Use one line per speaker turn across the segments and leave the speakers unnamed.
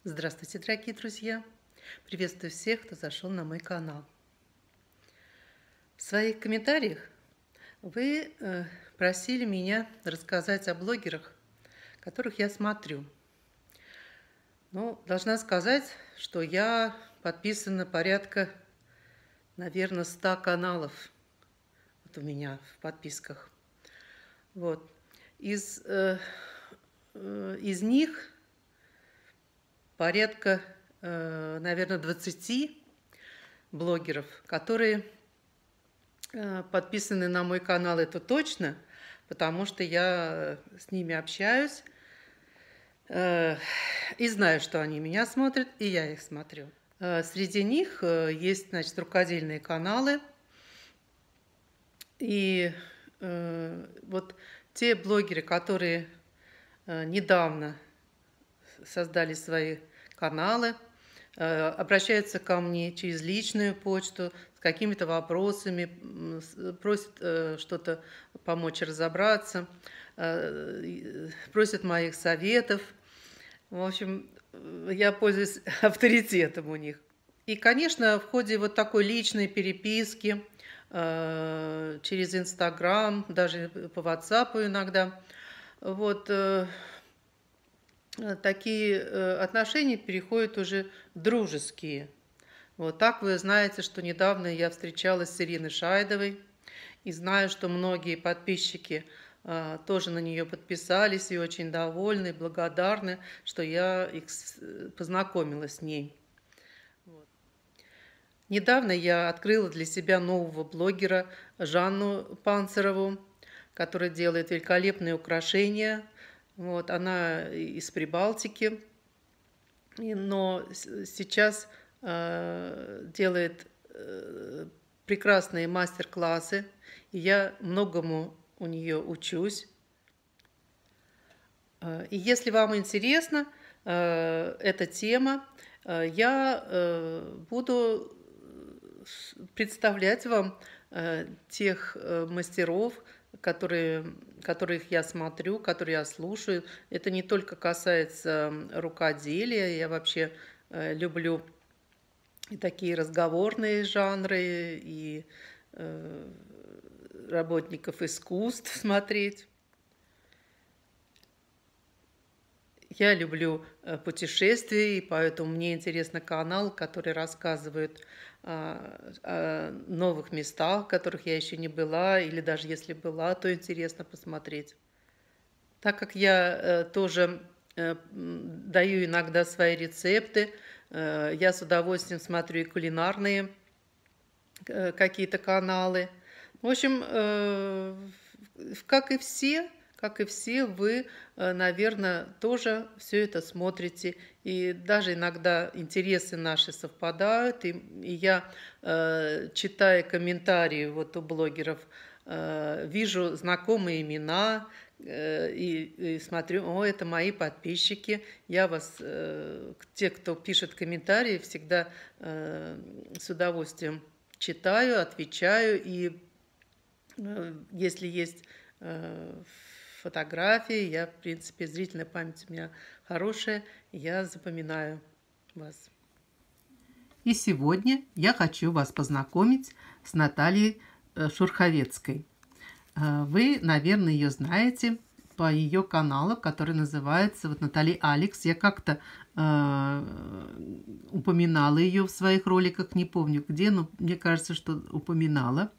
Здравствуйте, дорогие друзья! Приветствую всех, кто зашел на мой канал. В своих комментариях вы просили меня рассказать о блогерах, которых я смотрю. Ну, должна сказать, что я подписана порядка, наверное, 100 каналов. Вот у меня в подписках. Вот. Из них порядка, наверное, 20 блогеров, которые подписаны на мой канал, это точно, потому что я с ними общаюсь и знаю, что они меня смотрят, и я их смотрю. Среди них есть, значит, рукодельные каналы, и вот те блогеры, которые недавно создали свои каналы, обращаются ко мне через личную почту с какими-то вопросами, просят что-то помочь разобраться, просят моих советов. В общем, я пользуюсь авторитетом у них. И, конечно, в ходе вот такой личной переписки через Инстаграм, даже по WhatsApp иногда, вот такие отношения переходят уже дружеские. Вот так вы знаете, что недавно я встречалась с Ириной Шайдовой, и знаю, что многие подписчики тоже на нее подписались и очень довольны, и благодарны, что я их познакомила с ней. Вот. Недавно я открыла для себя нового блогера Жанну Панцерову, которая делает великолепные украшения. Вот, она из Прибалтики, но сейчас делает прекрасные мастер-классы, и я многому у нее учусь. И если вам интересна эта тема, я буду представлять вам тех мастеров, которых я смотрю, которые я слушаю. Это не только касается рукоделия, я вообще люблю и такие разговорные жанры, и работников искусств смотреть. Я люблю путешествия, и поэтому мне интересен канал, который рассказывает о новых местах, в которых я еще не была, или даже если была, то интересно посмотреть. Так как я тоже даю иногда свои рецепты, я с удовольствием смотрю и кулинарные какие-то каналы. В общем, как и все, вы, наверное, тоже все это смотрите. И даже иногда интересы наши совпадают. И я, читая комментарии вот у блогеров, вижу знакомые имена и смотрю, о, это мои подписчики. Я вас, те, кто пишет комментарии, всегда с удовольствием читаю, отвечаю. И если есть фотографии, я, в принципе, зрительная память у меня хорошая, я запоминаю вас. И сегодня я хочу вас познакомить с Натальей Шурховецкой. Вы, наверное, ее знаете по ее каналу, который называется вот Наталья Алекс. Я как-то упоминала ее в своих роликах, не помню где, но мне кажется, что упоминала.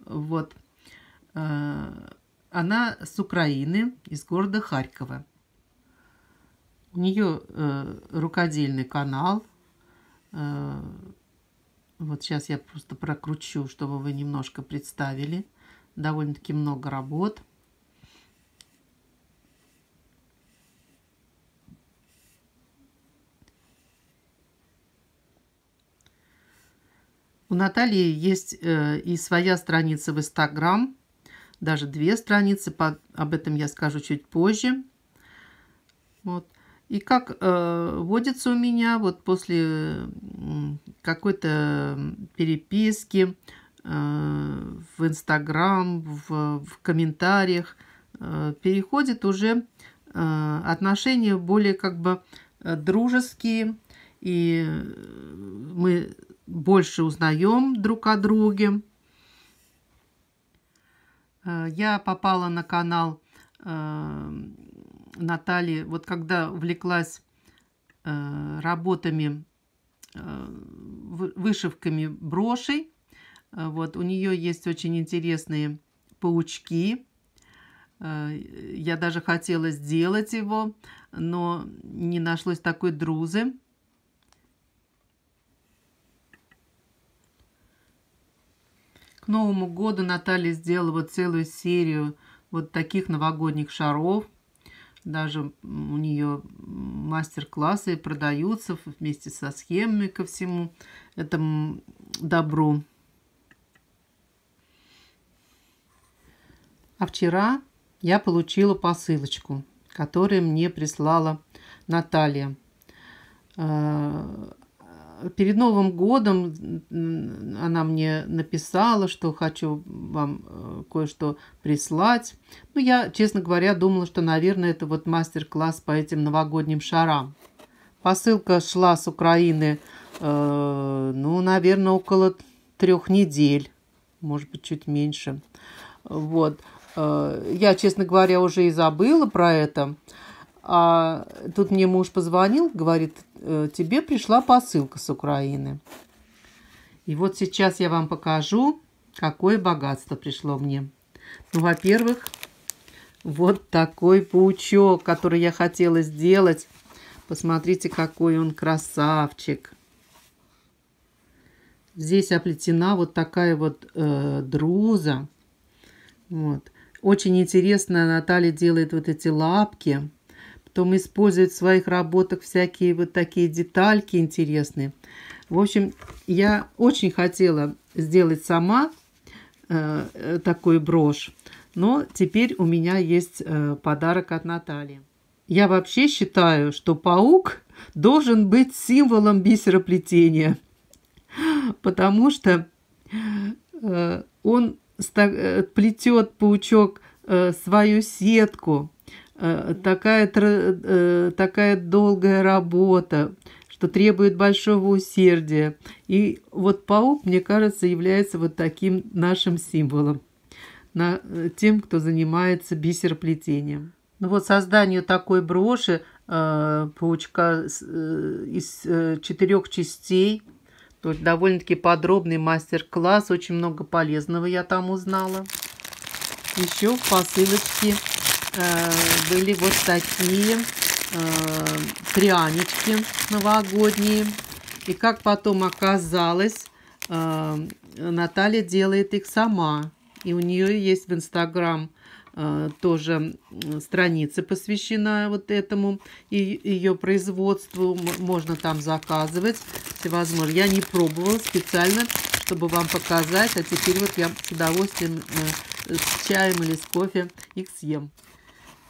Вот. Она с Украины, из города Харькова. У нее рукодельный канал. Вот сейчас я просто прокручу, чтобы вы немножко представили. Довольно-таки много работ. У Натальи есть и своя страница в Инстаграм, даже 2 страницы, об этом я скажу чуть позже. Вот. И как водится у меня, вот после какой-то переписки в Инстаграм, в комментариях, переходит уже отношение более как бы дружеские, и мы больше узнаем друг о друге. Я попала на канал Натальи, вот когда увлеклась работами, вышивками брошей. Вот, у нее есть очень интересные паучки. Я даже хотела сделать его, но не нашлось такой друзы. К Новому году Наталья сделала вот целую серию вот таких новогодних шаров. Даже у нее мастер-классы продаются вместе со схемами ко всему этому добру. А вчера я получила посылочку, которую мне прислала Наталья. Перед Новым годом она мне написала, что хочу вам кое-что прислать. Ну, я, честно говоря, думала, что, наверное, это вот мастер-класс по этим новогодним шарам. Посылка шла с Украины, ну, наверное, около 3 недель, может быть, чуть меньше. Вот. Я, честно говоря, уже и забыла про это. А тут мне муж позвонил, говорит, тебе пришла посылка с Украины. И вот сейчас я вам покажу, какое богатство пришло мне. Ну, во-первых, вот такой паучок, который я хотела сделать. Посмотрите, какой он красавчик. Здесь оплетена вот такая вот друза. Вот. Очень интересно, Наталья делает вот эти лапки. Потом использует в своих работах всякие вот такие детальки интересные. В общем, я очень хотела сделать сама такую брошь, но теперь у меня есть подарок от Натальи. Я вообще считаю, что паук должен быть символом бисероплетения, потому что он плетет, паучок, свою сетку. Такая долгая работа, что требует большого усердия. И вот паук, мне кажется, является вот таким нашим символом, тем, кто занимается бисероплетением. Ну вот созданию такой броши паучка из 4 частей, то есть довольно-таки подробный мастер-класс, очень много полезного я там узнала. Еще в посылочке были вот такие прянички новогодние. И как потом оказалось, Наталья делает их сама. И у нее есть в Инстаграм тоже страница, посвящена вот этому и ее производству. Можно там заказывать всевозможно. Я не пробовала специально, чтобы вам показать. А теперь вот я с удовольствием с чаем или с кофе их съем.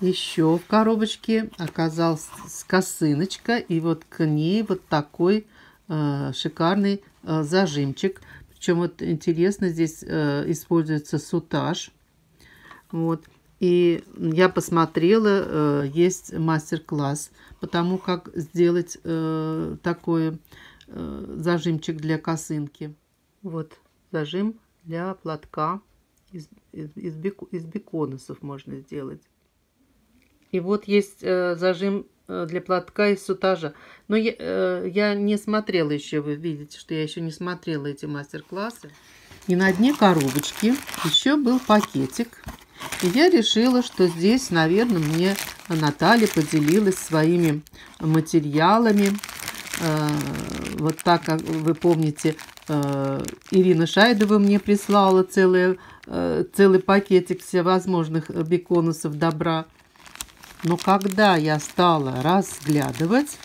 Еще в коробочке оказалась косыночка, и вот к ней вот такой шикарный зажимчик. Причем вот интересно, здесь используется сутаж. Вот. И я посмотрела, есть мастер-класс по тому, как сделать такой зажимчик для косынки. Вот зажим для платка из беконусов можно сделать. И вот есть зажим для платка из сутажа. Но я не смотрела еще, вы видите, что я еще не смотрела эти мастер-классы. И на дне коробочки еще был пакетик. И я решила, что здесь, наверное, мне Наталья поделилась своими материалами. Вот так, как вы помните, Ирина Шайдова мне прислала целый пакетик всевозможных беконусов добра. Но когда я стала разглядывать,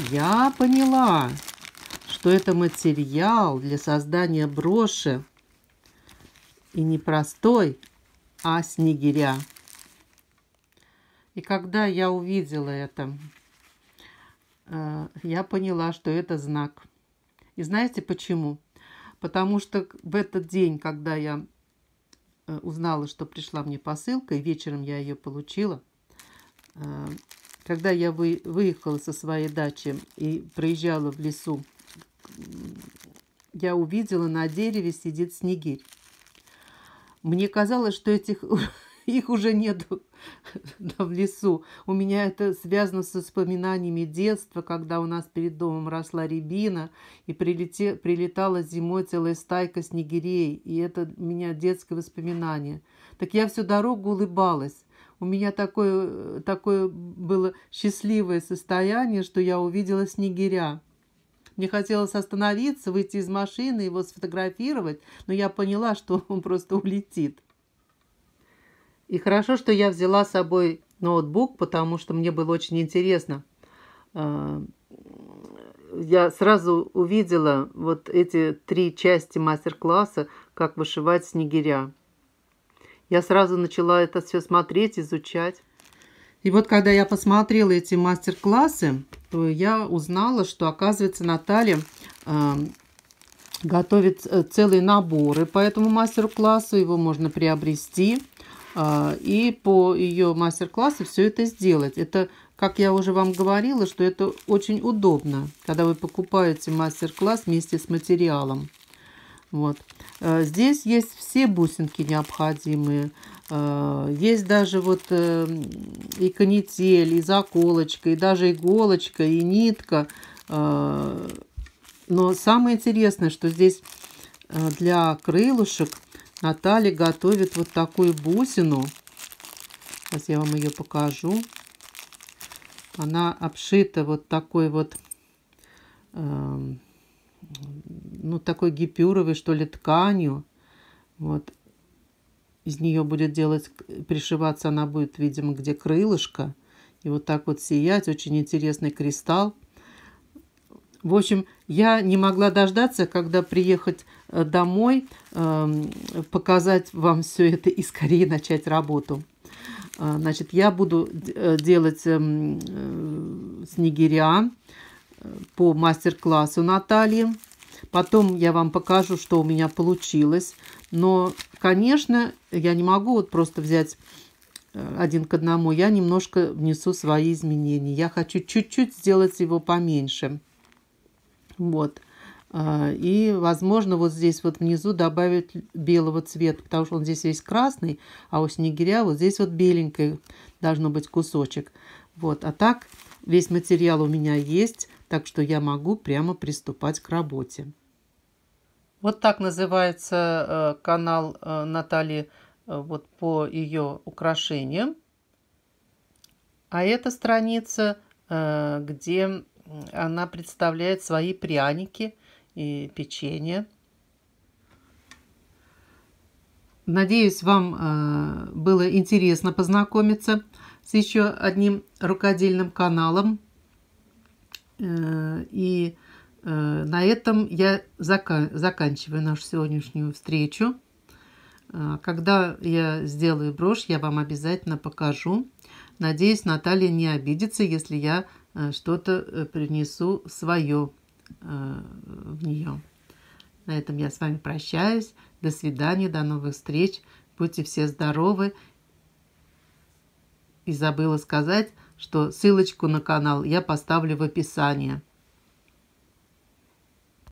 я поняла, что это материал для создания броши. И не простой, а снегиря. И когда я увидела это, я поняла, что это знак. И знаете почему? Потому что в этот день, когда я узнала, что пришла мне посылка, и вечером я ее получила, когда я выехала со своей дачи и проезжала в лесу, я увидела, на дереве сидит снегирь. Мне казалось, что их уже нет в лесу. У меня это связано с воспоминаниями детства, когда у нас перед домом росла рябина, и прилетала зимой целая стайка снегирей. И это у меня детское воспоминание. Так я всю дорогу улыбалась. У меня такое было счастливое состояние, что я увидела снегиря. Мне хотелось остановиться, выйти из машины, его сфотографировать, но я поняла, что он просто улетит. И хорошо, что я взяла с собой ноутбук, потому что мне было очень интересно. Я сразу увидела вот эти 3 части мастер-класса, как вышивать снегиря. Я сразу начала это все смотреть, изучать. И вот когда я посмотрела эти мастер-классы, то я узнала, что, оказывается, Наталья готовит целые наборы по этому мастер-классу. Его можно приобрести и по ее мастер-классу все это сделать. Это, как я уже вам говорила, что это очень удобно, когда вы покупаете мастер-класс вместе с материалом. Вот. Здесь есть все бусинки необходимые. Есть даже вот и канитель, и заколочка, и даже иголочка, и нитка. Но самое интересное, что здесь для крылышек Наталья готовит вот такую бусину. Сейчас я вам ее покажу. Она обшита вот такой вот, ну, такой гипюровой, что ли, тканью. Вот. Из нее будет пришиваться она будет, видимо, где крылышко. И вот так вот сиять. Очень интересный кристалл. В общем, я не могла дождаться, когда приехать домой, показать вам все это и скорее начать работу. Значит, я буду делать снегиря по мастер-классу Натальи. Потом я вам покажу, что у меня получилось. Но, конечно, я не могу вот просто взять один к одному. Я немножко внесу свои изменения. Я хочу чуть-чуть сделать его поменьше. Вот. И, возможно, вот здесь вот внизу добавить белого цвета, потому что он здесь весь красный, а у снегиря вот здесь вот беленький должно быть кусочек. Вот. А так весь материал у меня есть, так что я могу прямо приступать к работе. Вот так называется канал Натальи вот по ее украшениям. А это страница, где она представляет свои пряники и печенье. Надеюсь, вам было интересно познакомиться с еще одним рукодельным каналом. И на этом я заканчиваю нашу сегодняшнюю встречу. Когда я сделаю брошь, я вам обязательно покажу. Надеюсь, Наталья не обидится, если я что-то принесу свое в нее. На этом я с вами прощаюсь. До свидания, до новых встреч. Будьте все здоровы. И забыла сказать, что ссылочку на канал я поставлю в описании.